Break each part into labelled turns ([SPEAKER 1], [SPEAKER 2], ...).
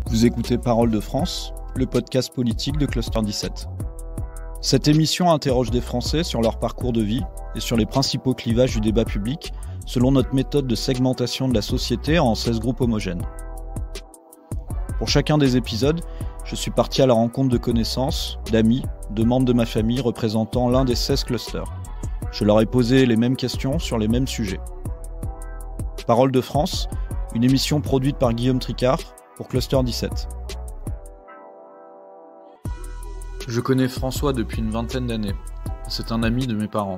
[SPEAKER 1] Vous écoutez Parole de France, le podcast politique de Cluster 17. Cette émission interroge des Français sur leur parcours de vie et sur les principaux clivages du débat public selon notre méthode de segmentation de la société en 16 groupes homogènes. Pour chacun des épisodes, je suis parti à la rencontre de connaissances, d'amis, de membres de ma famille représentant l'un des 16 clusters. Je leur ai posé les mêmes questions sur les mêmes sujets. Parole de France, une émission produite par Guillaume Tricard pour Cluster 17. Je connais François depuis une vingtaine d'années. C'est un ami de mes parents.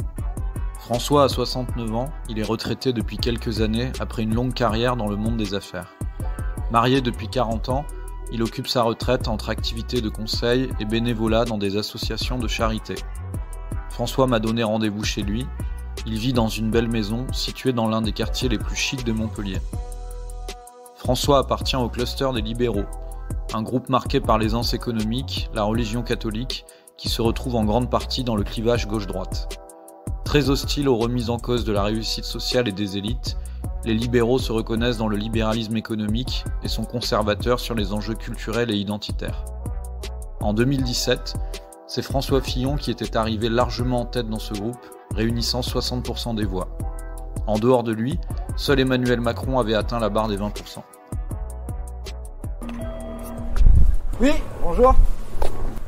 [SPEAKER 1] François a 69 ans, il est retraité depuis quelques années après une longue carrière dans le monde des affaires. Marié depuis 40 ans, il occupe sa retraite entre activités de conseil et bénévolat dans des associations de charité. François m'a donné rendez-vous chez lui. Il vit dans une belle maison située dans l'un des quartiers les plus chics de Montpellier. François appartient au cluster des libéraux, un groupe marqué par l'aisance économique, la religion catholique, qui se retrouve en grande partie dans le clivage gauche-droite. Très hostile aux remises en cause de la réussite sociale et des élites, les libéraux se reconnaissent dans le libéralisme économique et sont conservateurs sur les enjeux culturels et identitaires. En 2017, c'est François Fillon qui était arrivé largement en tête dans ce groupe, réunissant 60% des voix. En dehors de lui, seul Emmanuel Macron avait atteint la barre des 20%.
[SPEAKER 2] Oui, bonjour.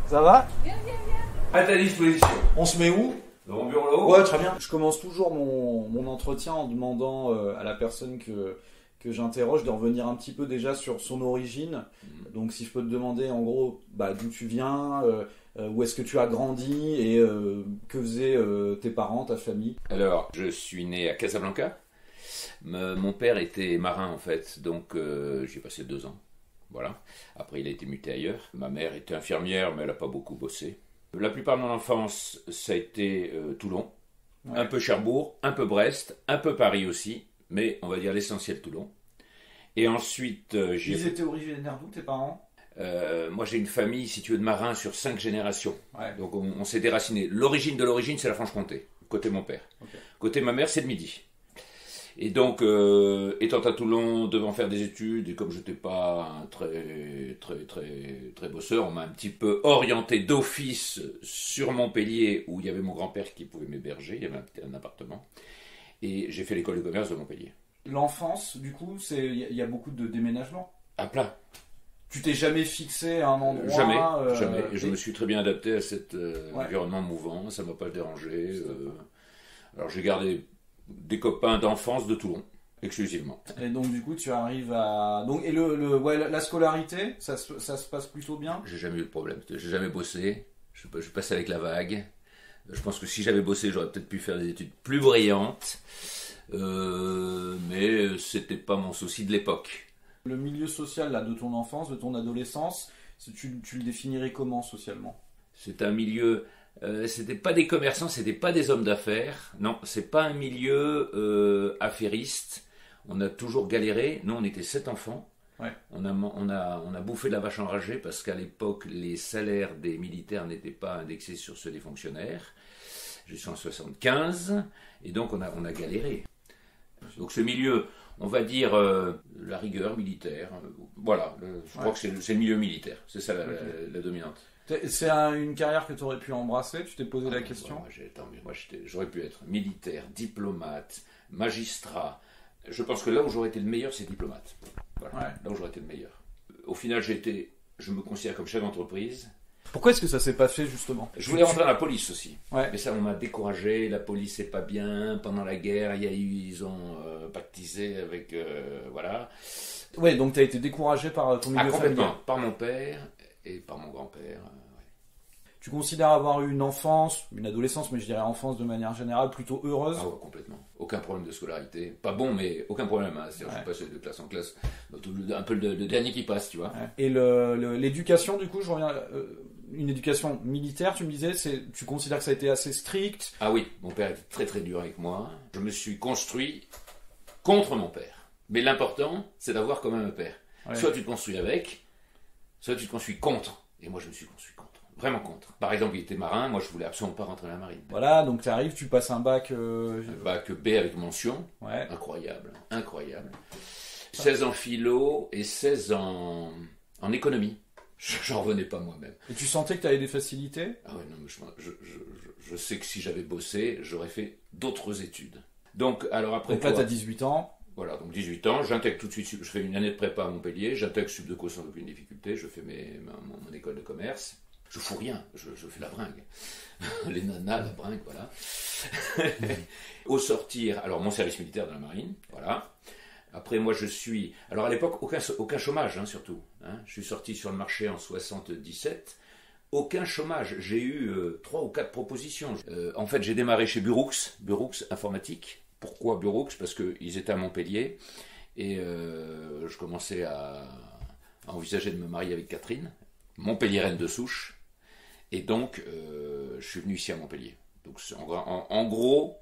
[SPEAKER 2] Ça va?
[SPEAKER 3] Viens.
[SPEAKER 4] À ta disposition.
[SPEAKER 2] On se met où?
[SPEAKER 4] Dans mon bureau là-haut.
[SPEAKER 2] Ouais, très bien. Je commence toujours mon entretien en demandant à la personne que j'interroge de revenir un petit peu déjà sur son origine. Donc si je peux te demander en gros d'où tu viens, où est-ce que tu as grandi et que faisaient tes parents, ta famille.
[SPEAKER 4] Alors, je suis né à Casablanca. Mon père était marin en fait, donc j'y ai passé 2 ans. Voilà. Après, il a été muté ailleurs. Ma mère était infirmière, mais elle n'a pas beaucoup bossé. La plupart de mon enfance, ça a été Toulon, ouais. Un peu Cherbourg, un peu Brest, un peu Paris aussi, mais on va dire l'essentiel Toulon. Et ensuite,
[SPEAKER 2] Ils étaient originaires d'où, tes parents?
[SPEAKER 4] Moi, j'ai une famille située de marins sur 5 générations.
[SPEAKER 2] Ouais.
[SPEAKER 4] Donc, on s'est déraciné. L'origine de l'origine, c'est la Franche-Comté, côté mon père. Okay. Côté ma mère, c'est le Midi. Et donc, étant à Toulon, devant faire des études, et comme je n'étais pas un très bosseur, on m'a un petit peu orienté d'office sur Montpellier, où il y avait mon grand-père qui pouvait m'héberger, il y avait un appartement. Et j'ai fait l'école de commerce de Montpellier. L'enfance,
[SPEAKER 2] du coup, il y a beaucoup de déménagements?
[SPEAKER 4] À plat.
[SPEAKER 2] Tu t'es jamais fixé à un endroit?
[SPEAKER 4] Jamais. Et je me suis très bien adapté à cet environnement mouvant, ça ne m'a pas dérangé. Alors j'ai gardé des copains d'enfance de Toulon, exclusivement. Et
[SPEAKER 2] donc du coup tu arrives à... Donc, et la scolarité, ça se passe plutôt bien?
[SPEAKER 4] J'ai jamais eu de problème, j'ai jamais bossé, je passais avec la vague. Je pense que si j'avais bossé, j'aurais peut-être pu faire des études plus brillantes, mais c'était pas mon souci de l'époque.
[SPEAKER 2] Le milieu social là, de ton enfance, de ton adolescence, tu le définirais comment socialement?
[SPEAKER 4] C'est un milieu... c'était pas des commerçants, c'était pas des hommes d'affaires. Non, c'est pas un milieu affairiste. On a toujours galéré. Nous, on était 7 enfants.
[SPEAKER 2] Ouais.
[SPEAKER 4] On a bouffé de la vache enragée parce qu'à l'époque, les salaires des militaires n'étaient pas indexés sur ceux des fonctionnaires. Je suis en 75 et donc on a galéré. Donc ce milieu, on va dire la rigueur militaire. Voilà, je crois que c'est le milieu militaire. C'est ça la dominante.
[SPEAKER 2] C'est une carrière que tu aurais pu embrasser? Tu t'es posé la question?
[SPEAKER 4] Moi, j'aurais pu être militaire, diplomate, magistrat. Je pense que là où j'aurais été le meilleur, c'est diplomate. Voilà, ouais. Là où j'aurais été le meilleur. Au final, je me considère comme chef d'entreprise.
[SPEAKER 2] Pourquoi est-ce que ça s'est pas fait, justement?
[SPEAKER 4] Je voulais rentrer dans la police aussi.
[SPEAKER 2] Ouais.
[SPEAKER 4] Mais ça, on m'a découragé. La police, c'est pas bien. Pendant la guerre, ils ont pactisé avec... voilà.
[SPEAKER 2] Ouais, donc tu as été découragé par ton milieu familial?
[SPEAKER 4] Par mon père et par mon grand-père.
[SPEAKER 2] Tu considères avoir eu une enfance, une adolescence, mais je dirais enfance de manière générale, plutôt heureuse?
[SPEAKER 4] Ah ouais, complètement. Aucun problème de scolarité. Pas bon, mais aucun problème. Hein. C'est-à-dire, je suis passé de classe en classe. Un peu le dernier qui passe, tu vois.
[SPEAKER 2] Ouais. Et l'éducation, du coup, je reviens... une éducation militaire, tu me disais, tu considères que ça a été assez strict?
[SPEAKER 4] Ah oui, mon père était très très dur avec moi. Je me suis construit contre mon père. Mais l'important, c'est d'avoir quand même un père. Ouais. Soit tu te construis avec, soit tu te construis contre. Et moi, je me suis construit contre. Vraiment contre. Par exemple, il était marin, moi je voulais absolument pas rentrer dans la marine.
[SPEAKER 2] Voilà, donc tu arrives, tu passes un bac...
[SPEAKER 4] Un bac B avec mention.
[SPEAKER 2] Ouais.
[SPEAKER 4] Incroyable. 16 en philo et 16 en en économie. J'en revenais pas moi-même.
[SPEAKER 2] Et tu sentais que tu avais des facilités?
[SPEAKER 4] Ah ouais, non, mais je sais que si j'avais bossé, j'aurais fait d'autres études. Donc, alors après.
[SPEAKER 2] Donc là, tu as 18 ans.
[SPEAKER 4] Voilà, donc 18 ans, j'intègre tout de suite, je fais une année de prépa à Montpellier, j'intègre Subdeco sans aucune difficulté, je fais mon école de commerce. Je fous rien, je fais la bringue. Les nanas, la bringue, voilà. Au sortir, alors mon service militaire dans la marine, voilà. Après, moi, je suis... Alors, à l'époque, aucun chômage, hein, surtout. Hein. Je suis sorti sur le marché en 77. Aucun chômage. J'ai eu 3 ou 4 propositions. En fait, j'ai démarré chez Burux Informatique. Pourquoi Burux? Parce qu'ils étaient à Montpellier. Et je commençais à envisager de me marier avec Catherine, Montpelliéraine de souche. Et donc, je suis venu ici à Montpellier. Donc, en gros,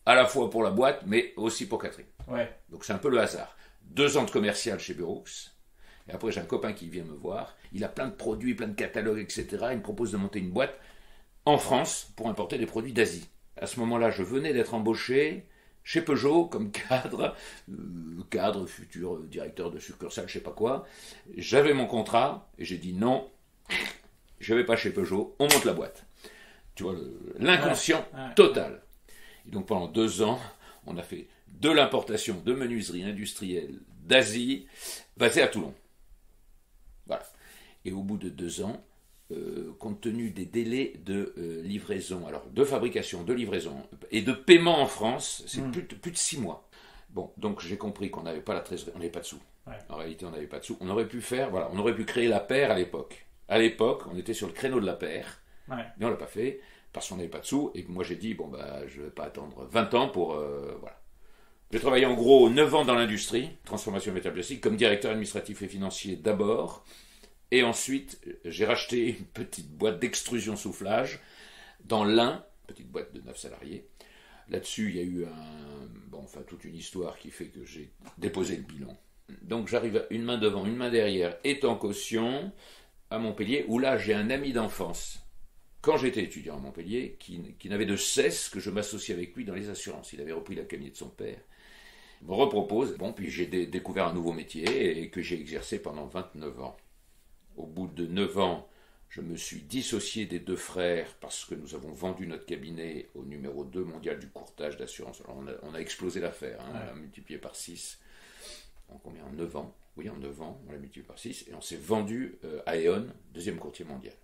[SPEAKER 4] à la fois pour la boîte, mais aussi pour Catherine.
[SPEAKER 2] Ouais.
[SPEAKER 4] Donc c'est un peu le hasard. 2 ans de commercial chez Burux, et après j'ai un copain qui vient me voir, il a plein de produits, plein de catalogues, etc. Il me propose de monter une boîte en France pour importer des produits d'Asie. À ce moment-là, je venais d'être embauché chez Peugeot comme cadre, futur directeur de succursale, je sais pas quoi. J'avais mon contrat, et j'ai dit non, je vais pas chez Peugeot, on monte la boîte. Tu vois, l'inconscient total. Et donc pendant 2 ans, on a fait de l'importation de menuiserie industrielle d'Asie, basée à Toulon. Voilà. Et au bout de 2 ans, compte tenu des délais de livraison, alors de fabrication, de livraison et de paiement en France, c'est plus de 6 mois. Bon, donc j'ai compris qu'on n'avait pas la trésorerie, on n'avait pas de sous. Ouais. En réalité, on n'avait pas de sous. On aurait pu créer la paire à l'époque. À l'époque, on était sur le créneau de la paire, mais on l'a pas fait parce qu'on n'avait pas de sous. Et moi, j'ai dit, je vais pas attendre 20 ans pour... voilà. J'ai travaillé en gros 9 ans dans l'industrie, transformation métal plastique, comme directeur administratif et financier d'abord. Et ensuite, j'ai racheté une petite boîte d'extrusion soufflage dans l'Ain, petite boîte de 9 salariés. Là-dessus, il y a eu toute une histoire qui fait que j'ai déposé le bilan. Donc j'arrive à une main devant, une main derrière, étant caution à Montpellier, où là j'ai un ami d'enfance, quand j'étais étudiant à Montpellier, qui n'avait de cesse que je m'associe avec lui dans les assurances. Il avait repris la cabinet de son père. Il me repropose, puis j'ai découvert un nouveau métier et que j'ai exercé pendant 29 ans. Au bout de 9 ans, je me suis dissocié des 2 frères parce que nous avons vendu notre cabinet au numéro 2 mondial du courtage d'assurance. Alors on a explosé l'affaire, on l'a multiplié par 6. En combien? En 9 ans. Oui, en 9 ans, on l'a multiplié par 6 et on s'est vendu à E.ON, 2e courtier mondial.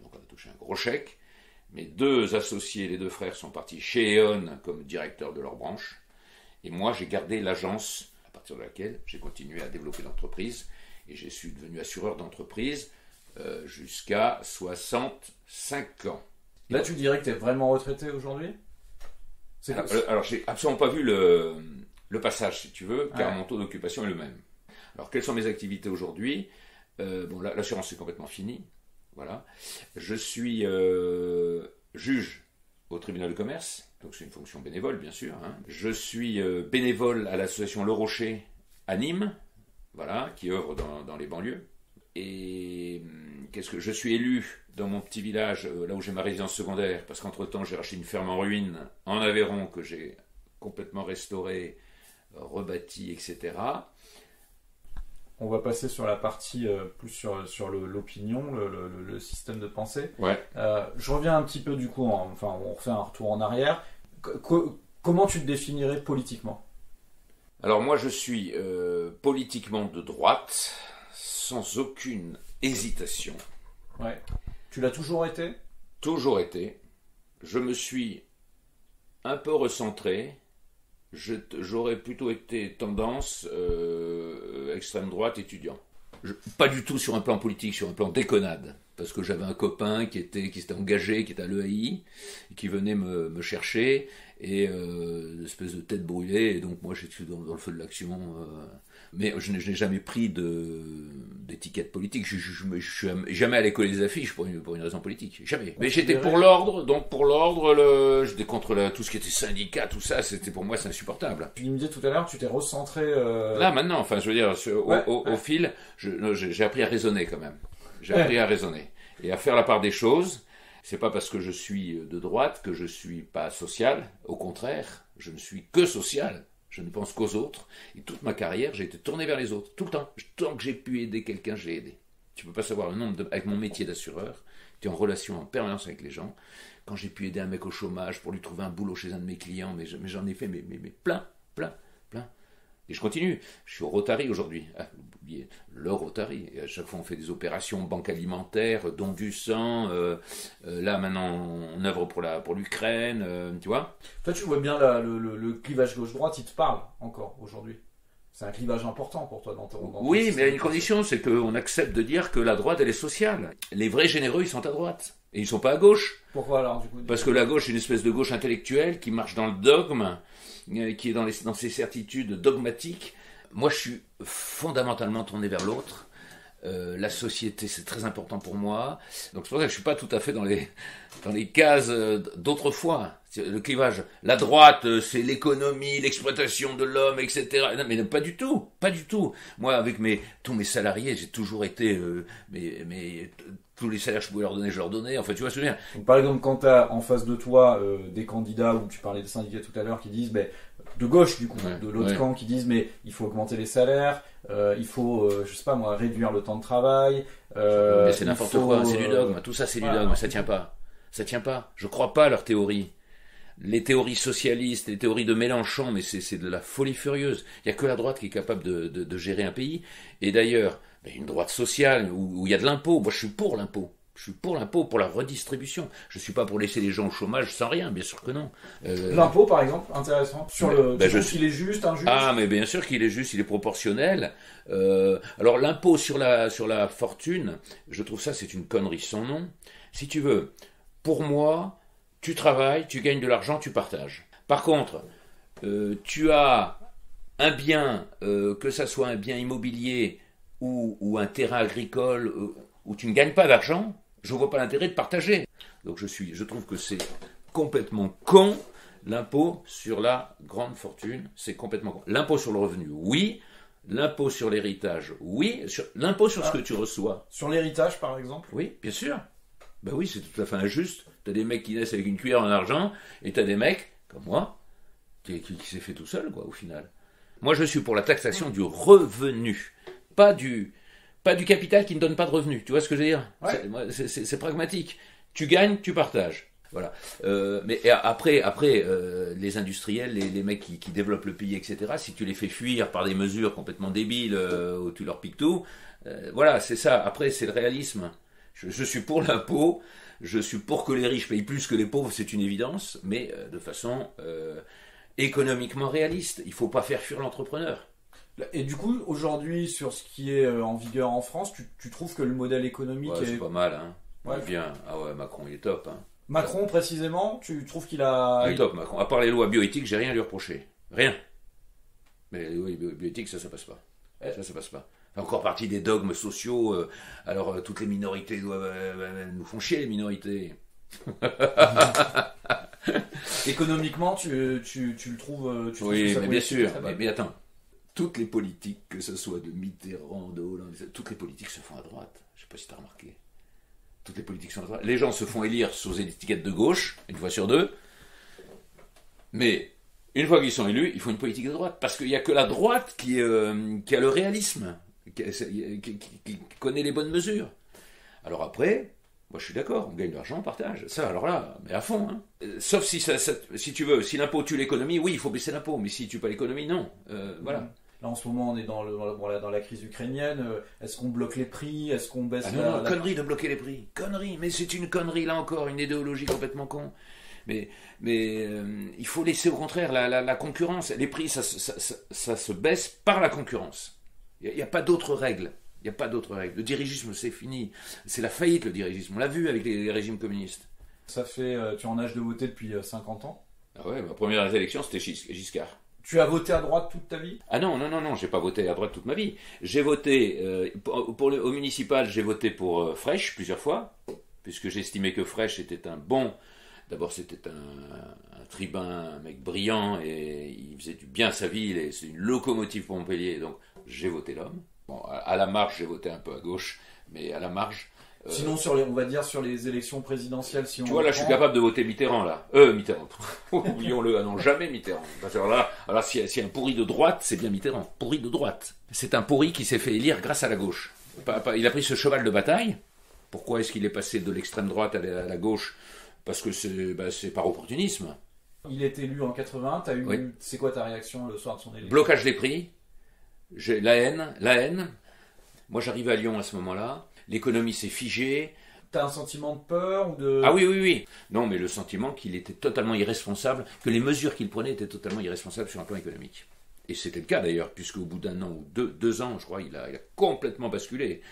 [SPEAKER 4] Donc on a touché un gros chèque. Mes 2 associés, les 2 frères, sont partis chez E.ON comme directeur de leur branche. Et moi, j'ai gardé l'agence à partir de laquelle j'ai continué à développer l'entreprise. Et je suis devenu assureur d'entreprise jusqu'à 65 ans.
[SPEAKER 2] Là, tu dirais que tu es vraiment retraité aujourd'hui?
[SPEAKER 4] Alors, j'ai absolument pas vu le passage, si tu veux, car mon taux d'occupation est le même. Alors, quelles sont mes activités aujourd'hui? L'assurance est complètement finie. Voilà. Je suis juge au tribunal de commerce, donc c'est une fonction bénévole, bien sûr. Hein. Je suis bénévole à l'association Le Rocher à Nîmes, voilà, qui œuvre dans les banlieues. Et je suis élu dans mon petit village, là où j'ai ma résidence secondaire, parce qu'entre-temps, j'ai racheté une ferme en ruine en Aveyron que j'ai complètement restaurée, rebâtie, etc.
[SPEAKER 2] On va passer sur la partie plus sur l'opinion, le système de pensée.
[SPEAKER 4] Ouais.
[SPEAKER 2] Je reviens un petit peu du coup, on refait un retour en arrière. Comment tu te définirais politiquement?
[SPEAKER 4] Alors moi je suis politiquement de droite, sans aucune hésitation.
[SPEAKER 2] Ouais. Tu l'as toujours été?
[SPEAKER 4] Toujours été. Je me suis un peu recentré. J'aurais plutôt été tendance extrême droite étudiant. Pas du tout sur un plan politique, sur un plan déconnade. Parce que j'avais un copain qui s'était engagé, qui était à l'EAI, et qui venait me chercher, et une espèce de tête brûlée, et donc moi j'étais dans le feu de l'action. Mais je n'ai jamais pris d'étiquette politique. Je suis jamais allé coller des affiches pour une raison politique. Jamais. Mais j'étais pour l'ordre, j'étais contre tout ce qui était syndicat, tout ça, c'était pour moi c'est insupportable.
[SPEAKER 2] Tu me disais tout à l'heure, tu t'es recentré...
[SPEAKER 4] Là maintenant, je veux dire, au fil, j'ai appris à raisonner quand même. J'ai appris à raisonner et à faire la part des choses. C'est pas parce que je suis de droite que je suis pas social. Au contraire, je ne suis que social. Je ne pense qu'aux autres. Et toute ma carrière, j'ai été tourné vers les autres. Tout le temps. Tant que j'ai pu aider quelqu'un, j'ai aidé. Tu peux pas savoir le nombre avec mon métier d'assureur, tu es en relation en permanence avec les gens. Quand j'ai pu aider un mec au chômage pour lui trouver un boulot chez un de mes clients, mais j'en ai fait mais plein. Et je continue. Je suis au Rotary aujourd'hui. Ah, vous oubliez, le Rotary. Et à chaque fois, on fait des opérations banque alimentaire, don du sang. Là, maintenant, on œuvre pour l'Ukraine. Tu vois.
[SPEAKER 2] Toi, tu vois bien le clivage gauche-droite, il te parle encore aujourd'hui. C'est un clivage important pour toi dans ton
[SPEAKER 4] Oui, mais à une condition, c'est qu'on accepte de dire que la droite, elle est sociale. Les vrais généreux, ils sont à droite. Et ils ne sont pas à gauche.
[SPEAKER 2] Pourquoi alors, du coup?
[SPEAKER 4] Parce que la gauche est une espèce de gauche intellectuelle qui marche dans le dogme, qui est dans ses certitudes dogmatiques. Moi, je suis fondamentalement tourné vers l'autre. La société, c'est très important pour moi. Donc c'est pour ça que je suis pas tout à fait dans les cases d'autrefois. Le clivage. La droite, c'est l'économie, l'exploitation de l'homme, etc. Non, mais pas du tout. Pas du tout. Moi, avec tous mes salariés, j'ai toujours été... tous les salaires que je pouvais leur donner, je leur donnais. Enfin, tu vois ce que je veux dire.
[SPEAKER 2] Donc, par exemple, quand tu as en face de toi des candidats, ou tu parlais des syndicats tout à l'heure, qui disent, de gauche du coup, de l'autre camp, qui disent, mais il faut augmenter les salaires, il faut, je sais pas moi, réduire le temps de travail.
[SPEAKER 4] Mais c'est n'importe quoi, c'est du dogme. Tout ça, c'est du dogme, ça tient pas. Ça tient pas. Je crois pas à leur théorie. Les théories socialistes, les théories de Mélenchon, mais c'est de la folie furieuse. Il y a que la droite qui est capable de gérer un pays. Et d'ailleurs, une droite sociale où il y a de l'impôt. Moi, je suis pour l'impôt. Je suis pour l'impôt, pour la redistribution. Je suis pas pour laisser les gens au chômage sans rien, bien sûr que non.
[SPEAKER 2] L'impôt, par exemple, intéressant. Sur qu'il est juste, injuste.
[SPEAKER 4] Ah, mais bien sûr qu'il est juste, il est proportionnel. Alors l'impôt sur la fortune, je trouve ça c'est une connerie sans nom. Si tu veux, pour moi, tu travailles, tu gagnes de l'argent, tu partages. Par contre, tu as un bien, que ça soit un bien immobilier ou un terrain agricole où tu ne gagnes pas d'argent, je ne vois pas l'intérêt de partager. Donc je trouve que c'est complètement con. L'impôt sur la grande fortune, c'est complètement con. L'impôt sur le revenu, oui. L'impôt sur l'héritage, oui. L'impôt sur ce que tu reçois.
[SPEAKER 2] Sur l'héritage, par exemple?
[SPEAKER 4] Oui, bien sûr. Ben oui, c'est tout à fait injuste. T'as des mecs qui naissent avec une cuillère en argent, et t'as des mecs, comme moi, qui s'est fait tout seul, quoi, au final. Moi, je suis pour la taxation du revenu, pas du capital qui ne donne pas de revenus. Tu vois ce que je veux dire?
[SPEAKER 2] Ouais.
[SPEAKER 4] C'est pragmatique. Tu gagnes, tu partages. Voilà. Mais après, les industriels, les mecs qui développent le pays, etc., si tu les fais fuir par des mesures complètement débiles, où tu leur piques tout, voilà, c'est ça. Après, c'est le réalisme. Je suis pour l'impôt, je suis pour que les riches payent plus que les pauvres, c'est une évidence, mais de façon économiquement réaliste. Il ne faut pas faire fuir l'entrepreneur.
[SPEAKER 2] Et du coup, aujourd'hui, sur ce qui est en vigueur en France, tu trouves que le modèle économique est...
[SPEAKER 4] C'est pas mal, hein.
[SPEAKER 2] Ouais.
[SPEAKER 4] Bien. Ah ouais, Macron, il est top, hein.
[SPEAKER 2] Macron, précisément, tu trouves qu'il a...
[SPEAKER 4] Il est top, Macron. À part les lois bioéthiques, j'ai rien à lui reprocher. Rien. Mais les lois bioéthiques, ça passe pas. Ça passe pas. Encore partie des dogmes sociaux. Alors, toutes les minorités nous font chier, les minorités.
[SPEAKER 2] Économiquement, tu le trouves...
[SPEAKER 4] oui, mais bien sûr. Mais attends. Toutes les politiques, que ce soit de Mitterrand, de Hollande, toutes les politiques se font à droite. Je sais pas si tu as remarqué. Toutes les politiques sont à droite. Les gens se font élire sous étiquette de gauche, une fois sur deux. Mais une fois qu'ils sont élus, il faut une politique de droite. Parce qu'il n'y a que la droite qui a le réalisme, qui connaît les bonnes mesures. Alors après, moi je suis d'accord, on gagne de l'argent, on partage. Ça, alors là, mais à fond. Hein. Sauf si tu veux, si l'impôt tue l'économie, oui, il faut baisser l'impôt. Mais si tu tue pas l'économie, non. Voilà.
[SPEAKER 2] Là, en ce moment, on est dans la crise ukrainienne. Est-ce qu'on bloque les prix? Est-ce qu'on baisse
[SPEAKER 4] non, connerie de bloquer les prix. Connerie, mais c'est une connerie, là encore, une idéologie complètement con. Mais il faut laisser au contraire la concurrence. Les prix, ça se baisse par la concurrence. Il n'y a pas d'autres règles. Il n'y a pas d'autres règles. Le dirigisme, c'est fini. C'est la faillite, le dirigisme. On l'a vu avec les régimes communistes.
[SPEAKER 2] Ça fait... tu es en âge de voter depuis 50 ans.
[SPEAKER 4] Ah ouais, ma première élection, c'était Giscard.
[SPEAKER 2] Tu as voté à droite toute ta vie?
[SPEAKER 4] Ah non, j'ai pas voté à droite toute ma vie. J'ai voté, au municipal, j'ai voté pour Fraiche plusieurs fois, puisque j'estimais que Fraiche était un bon... D'abord, c'était un tribun, un mec brillant, et il faisait du bien à sa ville, et c'est une locomotive pour Montpellier, donc j'ai voté l'homme. Bon, à la marge, j'ai voté un peu à gauche, mais à la marge.
[SPEAKER 2] Sinon, on va dire sur les élections présidentielles, si on.
[SPEAKER 4] Tu vois, là, je suis capable de voter Mitterrand, là. Mitterrand. Oublions-le. Ah non, jamais Mitterrand. Parce que alors si un pourri de droite, c'est bien Mitterrand. Pourri de droite. C'est un pourri qui s'est fait élire grâce à la gauche. Il a pris ce cheval de bataille. Pourquoi est-ce qu'il est passé de l'extrême droite à la gauche? Parce que c'est par opportunisme.
[SPEAKER 2] Il est élu en 80.
[SPEAKER 4] Oui.
[SPEAKER 2] C'est quoi ta réaction le soir de son élection?
[SPEAKER 4] Blocage des prix. La haine. Moi, j'arrive à Lyon à ce moment-là. L'économie s'est figée.
[SPEAKER 2] T'as un sentiment de peur ou de...
[SPEAKER 4] Ah oui. Non, mais le sentiment qu'il était totalement irresponsable, que les mesures qu'il prenait étaient totalement irresponsables sur un plan économique. Et c'était le cas d'ailleurs, puisque au bout d'un an ou deux ans, je crois, il a complètement basculé.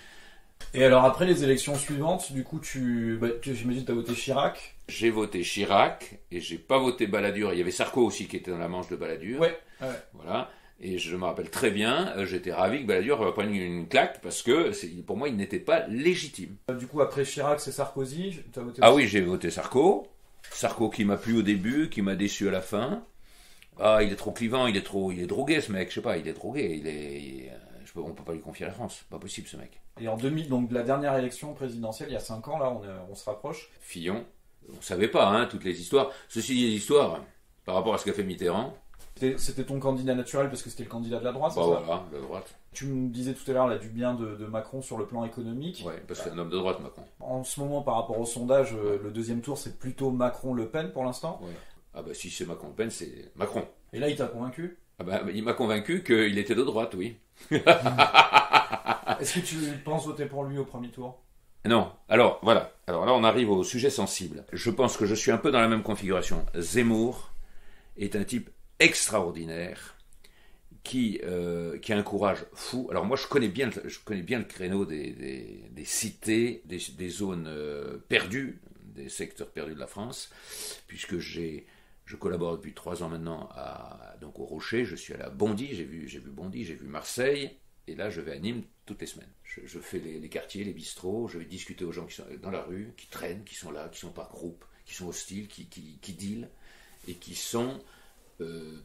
[SPEAKER 2] Et alors après les élections suivantes, du coup, j'imagine que tu as voté Chirac.
[SPEAKER 4] J'ai voté Chirac et j'ai pas voté Balladur. Il y avait Sarko aussi qui était dans la manche de Balladur.
[SPEAKER 2] Ouais.
[SPEAKER 4] Voilà. Et je me rappelle très bien, j'étais ravi que Balladur prenne une claque parce que pour moi il n'était pas légitime.
[SPEAKER 2] Du coup après Chirac c'est Sarkozy. T'as voté
[SPEAKER 4] oui, j'ai voté Sarko. Sarko qui m'a plu au début, qui m'a déçu à la fin. Ah, il est trop clivant, il est drogué ce mec, je sais pas, il est drogué, on peut pas lui confier à la France, pas possible ce mec.
[SPEAKER 2] Et en 2000, donc la dernière élection présidentielle, il y a 5 ans, là, on se rapproche.
[SPEAKER 4] Fillon, on savait pas, toutes les histoires. Ceci dit, les histoires, par rapport à ce qu'a fait Mitterrand.
[SPEAKER 2] C'était ton candidat naturel parce que c'était le candidat de la droite, c'est ça ?
[SPEAKER 4] Voilà, de la droite.
[SPEAKER 2] Tu me disais tout à l'heure là, du bien de Macron sur le plan économique.
[SPEAKER 4] Oui, parce que c'est un homme de droite, Macron.
[SPEAKER 2] En ce moment, par rapport au sondage, le deuxième tour, c'est plutôt Macron-Le Pen pour l'instant.
[SPEAKER 4] Ouais. Ah bah si c'est Macron-Le Pen, c'est Macron.
[SPEAKER 2] Et là, il t'a convaincu ?
[SPEAKER 4] Ah bah il m'a convaincu qu'il était de droite, oui.
[SPEAKER 2] Est-ce que tu penses voter pour lui au premier tour ?
[SPEAKER 4] Non. Alors, voilà. Alors là, on arrive au sujet sensible. Je pense que je suis un peu dans la même configuration. Zemmour est un type extraordinaire qui a un courage fou. Alors moi, je connais bien le créneau des cités, des zones perdues, des secteurs perdus de la France, puisque je collabore depuis 3 ans maintenant donc au Rocher. Je suis allé à Bondy, j'ai vu Bondy, j'ai vu Marseille, et là je vais à Nîmes toutes les semaines. Je fais les quartiers, les bistrots, je vais discuter aux gens qui sont dans la rue, qui traînent, qui sont là, qui sont par groupe, qui sont hostiles, qui dealent, et qui sont,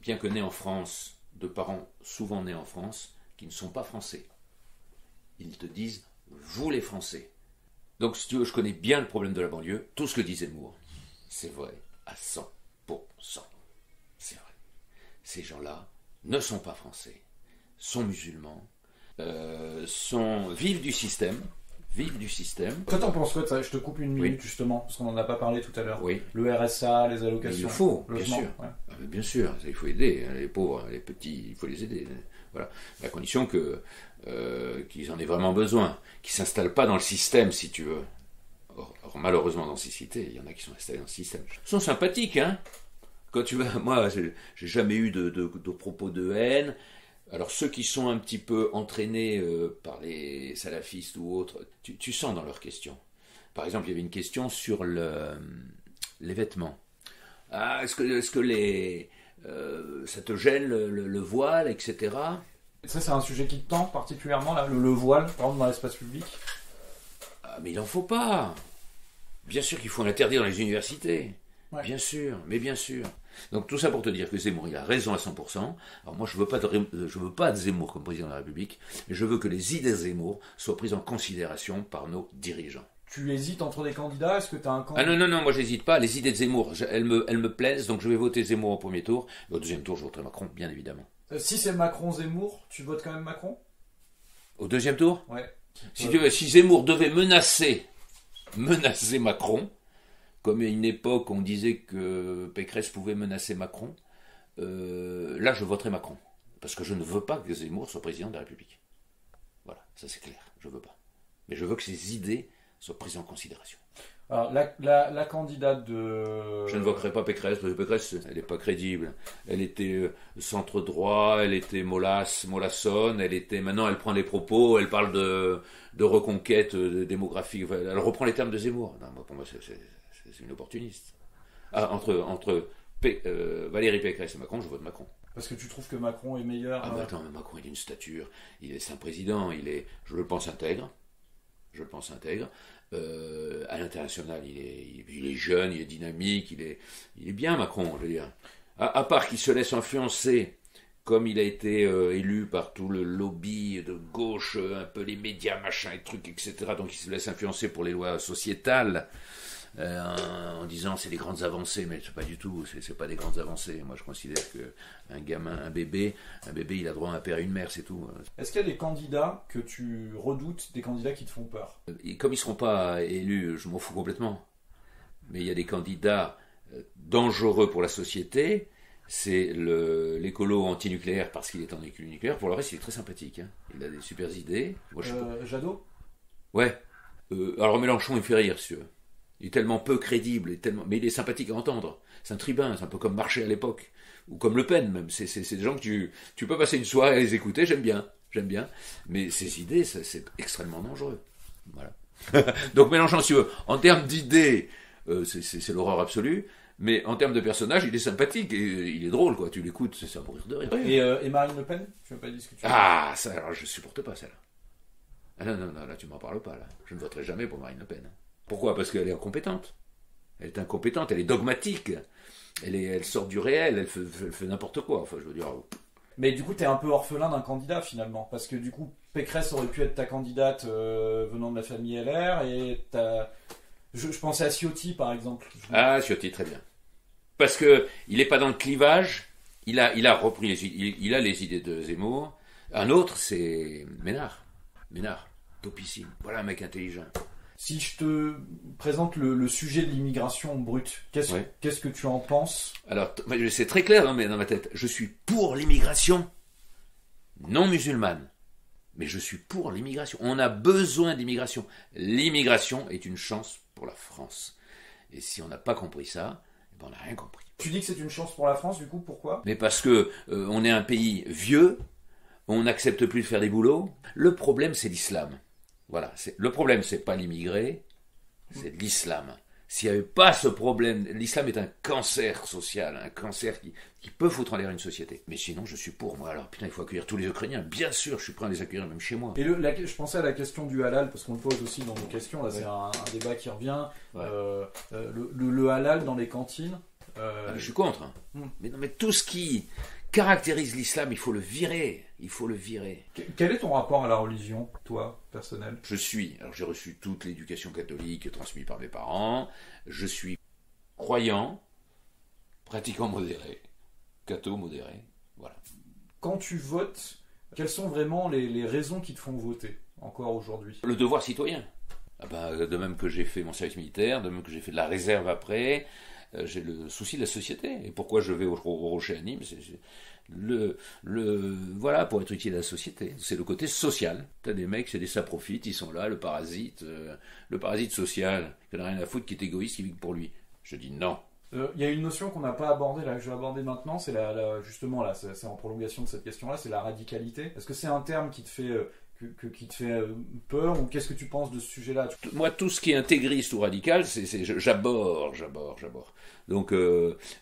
[SPEAKER 4] bien que nés en France, de parents souvent nés en France, qui ne sont pas français. Ils te disent, vous les Français. Donc si tu veux, je connais bien le problème de la banlieue. Tout ce que dit Zemmour, c'est vrai à 100%. C'est vrai. Ces gens-là ne sont pas français, sont musulmans, vivent du système.
[SPEAKER 2] Toi, t'en penses quoi de ça ? Je te coupe une minute justement, parce qu'on n'en a pas parlé tout à l'heure.
[SPEAKER 4] Oui.
[SPEAKER 2] Le RSA, les allocations.
[SPEAKER 4] Mais il faut,
[SPEAKER 2] logement,
[SPEAKER 4] bien sûr.
[SPEAKER 2] Ouais.
[SPEAKER 4] Bien sûr, il faut aider les pauvres, les petits, il faut les aider. Voilà. À condition qu'ils en aient vraiment besoin, qu'ils ne s'installent pas dans le système, si tu veux. Or, malheureusement, dans ces cités, il y en a qui sont installés dans le système. Ils sont sympathiques, hein. Quand tu vas, moi, j'ai jamais eu de propos de haine. Alors ceux qui sont un petit peu entraînés par les salafistes ou autres, tu sens dans leurs questions. Par exemple, il y avait une question sur les vêtements. Ah, est-ce que ça te gêne le voile, etc.
[SPEAKER 2] Ça, c'est un sujet qui te tend particulièrement, là, le voile, par exemple, dans l'espace public.
[SPEAKER 4] Ah, mais il n'en faut pas. Bien sûr qu'il faut l'interdire dans les universités.
[SPEAKER 2] Ouais.
[SPEAKER 4] Bien sûr, mais bien sûr. Donc tout ça pour te dire que Zemmour, il a raison à 100%. Alors moi, je veux pas de Zemmour comme président de la République, mais je veux que les idées de Zemmour soient prises en considération par nos dirigeants.
[SPEAKER 2] Tu hésites entre des candidats ? Est-ce que tu as un candidat ?
[SPEAKER 4] Ah non, moi j'hésite pas. Les idées de Zemmour, elles me plaisent, donc je vais voter Zemmour au premier tour. Et au deuxième tour, je voterai Macron, bien évidemment.
[SPEAKER 2] Si c'est Macron-Zemmour, tu votes quand même Macron ?
[SPEAKER 4] Au deuxième tour ?
[SPEAKER 2] Ouais.
[SPEAKER 4] Si Zemmour devait menacer Macron, comme à une époque on disait que Pécresse pouvait menacer Macron, là je voterai Macron. Parce que je ne veux pas que Zemmour soit président de la République. Voilà, ça c'est clair, je veux pas. Mais je veux que ses idées soient prises en considération.
[SPEAKER 2] Alors, la candidate de...
[SPEAKER 4] Je ne voterai pas Pécresse, parce que Pécresse, elle n'est pas crédible. Elle était centre-droit, elle était mollassonne, maintenant elle prend les propos, elle parle de reconquête démographique, elle reprend les termes de Zemmour. Non, pour moi, c'est une opportuniste. Ah, entre Valérie Pécresse et Macron, je vote Macron.
[SPEAKER 2] Parce que tu trouves que Macron est meilleur...
[SPEAKER 4] Ah, mais attends, mais Macron, il a une stature, c'est un président, je le pense intègre. À l'international, il est jeune, il est dynamique, il est bien Macron, je veux dire. À part qu'il se laisse influencer comme il a été élu par tout le lobby de gauche, un peu les médias, machin, et trucs, etc., donc il se laisse influencer pour les lois sociétales, en disant c'est des grandes avancées, mais c'est pas du tout, c'est pas des grandes avancées. Moi je considère qu'un gamin, un bébé, il a droit à un père et une mère, c'est tout.
[SPEAKER 2] Est-ce qu'il y a des candidats que tu redoutes, des candidats qui te font peur?
[SPEAKER 4] Et comme ils seront pas élus, je m'en fous complètement. Mais il y a des candidats dangereux pour la société. C'est l'écolo anti-nucléaire parce qu'il est anti-nucléaire. Pour le reste, il est très sympathique. Hein. Il a des super idées. Moi,
[SPEAKER 2] Jadot?
[SPEAKER 4] Ouais. Alors Mélenchon, il me fait rire, si tu veux. Il est tellement peu crédible, mais il est sympathique à entendre. C'est un tribun, c'est un peu comme Marché à l'époque. Ou comme Le Pen, même. C'est des gens que tu peux passer une soirée à les écouter, j'aime bien. Mais ces idées, c'est extrêmement dangereux. Voilà. Donc Mélenchon, si tu veux, en termes d'idées, c'est l'horreur absolue. Mais en termes de personnage, il est sympathique et il est drôle, quoi. Tu l'écoutes, c'est à mourir de rire.
[SPEAKER 2] Et Marine Le Pen? Tu veux pas dire ce que tu veux?
[SPEAKER 4] Ah, ça, alors je supporte pas celle-là. Ah non, là, tu m'en parles pas, là. Je ne voterai jamais pour Marine Le Pen. Pourquoi? Parce qu'elle est incompétente. Elle est incompétente, elle est dogmatique. Elle sort du réel, elle fait n'importe quoi. Enfin, je veux dire.
[SPEAKER 2] Mais du coup, t'es un peu orphelin d'un candidat, finalement. Parce que du coup, Pécresse aurait pu être ta candidate venant de la famille LR et Je pensais à Ciotti, par exemple.
[SPEAKER 4] Ah, Ciotti, très bien. Parce que il n'est pas dans le clivage. Il a repris il a les idées de Zemmour. Un autre, c'est Ménard, topissime. Voilà un mec intelligent.
[SPEAKER 2] Si je te présente le sujet de l'immigration brute, qu'est-ce que tu en penses?
[SPEAKER 4] Alors, c'est très clair dans ma tête. Je suis pour l'immigration non musulmane. Mais je suis pour l'immigration. On a besoin d'immigration. L'immigration est une chance pour la France. Et si on n'a pas compris ça, on n'a rien compris.
[SPEAKER 2] Tu dis que c'est une chance pour la France, du coup, pourquoi?
[SPEAKER 4] Mais parce que on est un pays vieux, on n'accepte plus de faire des boulots. Le problème, c'est l'islam. Voilà. Le problème, c'est pas l'immigré, c'est l'islam. S'il n'y avait pas ce problème, l'islam est un cancer social, un cancer qui peut foutre en l'air une société. Mais sinon, je suis pour moi. Alors, putain, il faut accueillir tous les Ukrainiens. Bien sûr, je suis prêt à les accueillir même chez moi.
[SPEAKER 2] Et je pensais à la question du halal, parce qu'on le pose aussi dans nos questions. Là, c'est un débat qui revient.
[SPEAKER 4] Ouais.
[SPEAKER 2] Le halal dans les cantines.
[SPEAKER 4] Je suis contre. Hein. Mais non, mais tout ce qui caractérise l'islam, il faut le virer.
[SPEAKER 2] Quel est ton rapport à la religion, toi, personnel?
[SPEAKER 4] Alors j'ai reçu toute l'éducation catholique transmise par mes parents. Je suis croyant, pratiquant modéré, catho modéré. Voilà.
[SPEAKER 2] Quand tu votes, quelles sont vraiment les raisons qui te font voter, encore aujourd'hui?
[SPEAKER 4] Le devoir citoyen. De même que j'ai fait mon service militaire, de même que j'ai fait de la réserve après, j'ai le souci de la société. Et pourquoi je vais au Rocher à Nîmes, voilà, pour être utile à la société. C'est le côté social. T'as des mecs, c'est des saprophytes, ils sont là, le parasite social, qui n'a rien à foutre, qui est égoïste, qui vit que pour lui. Je dis non.
[SPEAKER 2] Il y a une notion qu'on n'a pas abordée, là, que je vais aborder maintenant, c'est justement, là, c'est en prolongation de cette question-là, c'est la radicalité. Est-ce que c'est un terme qui te fait... qui te fait peur, ou qu'est-ce que tu penses de ce sujet-là?
[SPEAKER 4] Moi, tout ce qui est intégriste ou radical, j'aborde. Donc,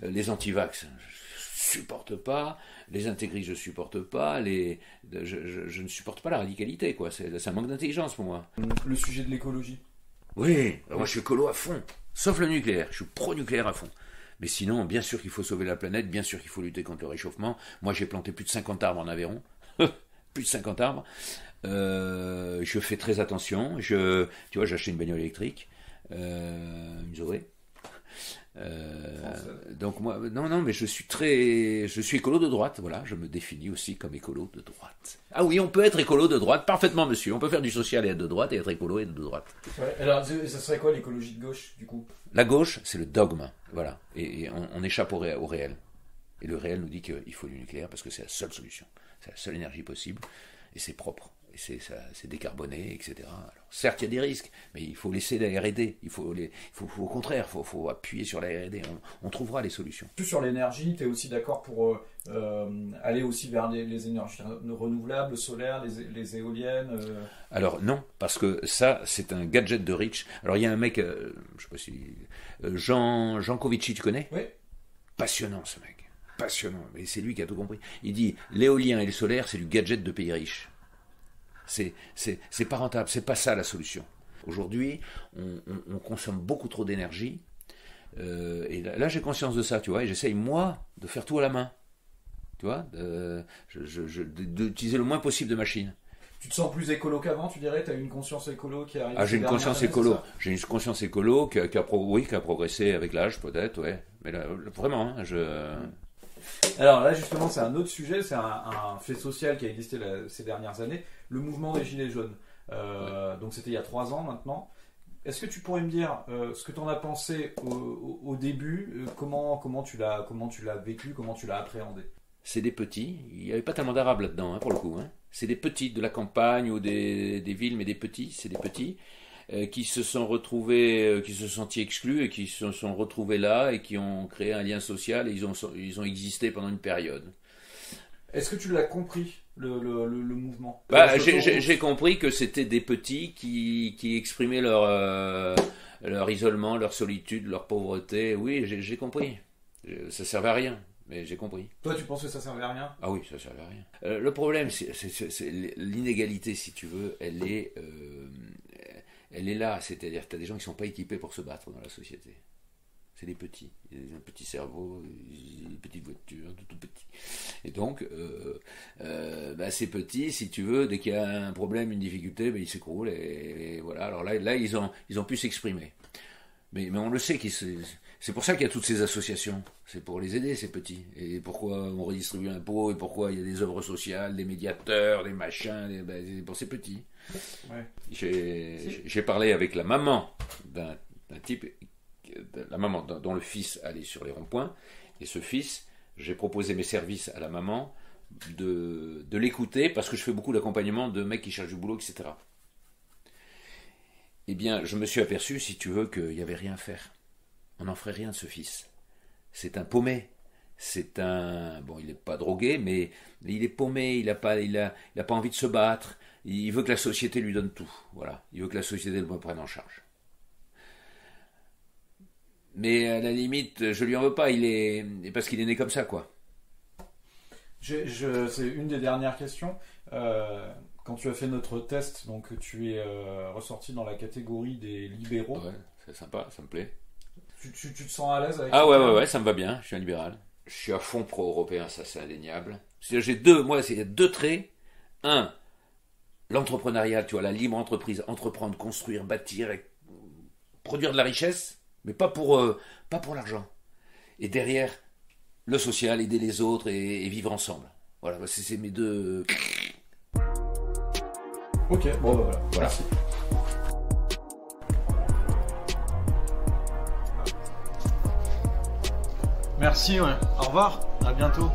[SPEAKER 4] les antivax, je supporte pas. Les intégristes, je supporte pas. Je ne supporte pas la radicalité, quoi. C'est un manque d'intelligence pour moi.
[SPEAKER 2] Le sujet de l'écologie.
[SPEAKER 4] Oui, moi je suis écolo à fond. Sauf le nucléaire, je suis pro-nucléaire à fond. Mais sinon, bien sûr qu'il faut sauver la planète, bien sûr qu'il faut lutter contre le réchauffement. Moi, j'ai planté plus de 50 arbres en Aveyron. Plus de 50 arbres. Je fais très attention. Tu vois, j'ai acheté une bagnole électrique, une Zoé. Donc moi, non, mais je suis écolo de droite. Voilà, je me définis aussi comme écolo de droite. Ah oui, on peut être écolo de droite, parfaitement, monsieur. On peut faire du social et être de droite, et être écolo et être de droite.
[SPEAKER 2] Ouais, alors, ça serait quoi l'écologie de gauche, du coup?
[SPEAKER 4] La gauche, c'est le dogme, voilà. Et on échappe au réel. Et le réel nous dit qu'il faut du nucléaire parce que c'est la seule solution. C'est la seule énergie possible, et c'est propre, et c'est décarboné, etc. Alors, certes, il y a des risques, mais il faut laisser la R&D, au contraire, il faut appuyer sur la R&D, on trouvera les solutions.
[SPEAKER 2] Sur l'énergie, tu es aussi d'accord pour aller aussi vers les énergies renouvelables, solaires, les éoliennes
[SPEAKER 4] Alors non, parce que ça, c'est un gadget de riche. Alors il y a un mec, je sais pas si... Jean Covici, tu connais?
[SPEAKER 2] Oui.
[SPEAKER 4] Passionnant ce mec. Passionnant, mais c'est lui qui a tout compris. Il dit, l'éolien et le solaire, c'est du gadget de pays riches. C'est pas rentable, c'est pas ça la solution. Aujourd'hui, on consomme beaucoup trop d'énergie, et là j'ai conscience de ça, tu vois, et j'essaye, moi, de faire tout à la main. tu vois, d'utiliser le moins possible de machines.
[SPEAKER 2] Tu te sens plus écolo qu'avant, tu dirais? Tu as une conscience écolo qui arrive?
[SPEAKER 4] Ah, j'ai une conscience écolo. J'ai une conscience écolo qui a progressé avec l'âge, peut-être, ouais. Mais là, vraiment, hein,
[SPEAKER 2] Alors là, justement, c'est un autre sujet, c'est un fait social qui a existé ces dernières années, le mouvement des Gilets jaunes. Donc c'était il y a 3 ans maintenant. Est-ce que tu pourrais me dire ce que tu en as pensé au début, comment tu l'as vécu, comment tu l'as appréhendé?
[SPEAKER 4] C'est des petits, il n'y avait pas tellement d'arabes là-dedans, hein, pour le coup. Hein. C'est des petits de la campagne ou des villes, mais des petits, c'est des petits qui se sont retrouvés, qui se sont sentis exclus et qui se sont retrouvés là et qui ont créé un lien social et ils ont existé pendant une période.
[SPEAKER 2] Est-ce que tu l'as compris, le mouvement?
[SPEAKER 4] J'ai compris que c'était des petits qui exprimaient leur isolement, leur solitude, leur pauvreté. Oui, j'ai compris. Ça servait à rien. Mais j'ai compris.
[SPEAKER 2] Toi, tu penses que ça servait à rien?
[SPEAKER 4] Ah oui, ça servait à rien. Le problème, c'est l'inégalité, si tu veux, elle est là. C'est-à-dire que tu as des gens qui ne sont pas équipés pour se battre dans la société. C'est des petits. Ils ont un petit cerveau, des petites voitures, tout petits. Et donc, ces petits, si tu veux, dès qu'il y a un problème, une difficulté, ils s'écroulent. Et voilà. Alors là, ils ont pu s'exprimer. Mais on le sait c'est pour ça qu'il y a toutes ces associations. C'est pour les aider, ces petits. Et pourquoi on redistribue l'impôt, et pourquoi il y a des œuvres sociales, des médiateurs, des machins, c'est pour ces petits. Ouais. J'ai parlé avec la maman d'un type, la maman dont le fils allait sur les ronds-points, et ce fils, j'ai proposé mes services à la maman de l'écouter, parce que je fais beaucoup d'accompagnement de mecs qui cherchent du boulot, etc. Eh bien, je me suis aperçu, si tu veux, qu'il n'y avait rien à faire. On n'en ferait rien de ce fils. C'est un paumé. Bon, il n'est pas drogué, mais il est paumé, il n'a pas envie de se battre. Il veut que la société lui donne tout. Voilà. Il veut que la société le prenne en charge. Mais à la limite, je lui en veux pas. Parce qu'il est né comme ça, quoi.
[SPEAKER 2] C'est une des dernières questions. Quand tu as fait notre test, donc tu es ressorti dans la catégorie des libéraux.
[SPEAKER 4] Ouais, c'est sympa, ça me plaît.
[SPEAKER 2] Tu te sens à l'aise avec
[SPEAKER 4] ça? Ah ouais, ça me va bien, je suis un libéral. Je suis à fond pro-européen, ça c'est indéniable. Il y a 2 traits. Un, l'entrepreneuriat, tu vois, la libre entreprise, entreprendre, construire, bâtir, produire de la richesse, mais pas pour l'argent. Et derrière, le social, aider les autres et vivre ensemble. Voilà, c'est mes 2...
[SPEAKER 2] Ok, bon voilà.
[SPEAKER 4] Merci.
[SPEAKER 1] Merci, ouais. Au revoir, à bientôt.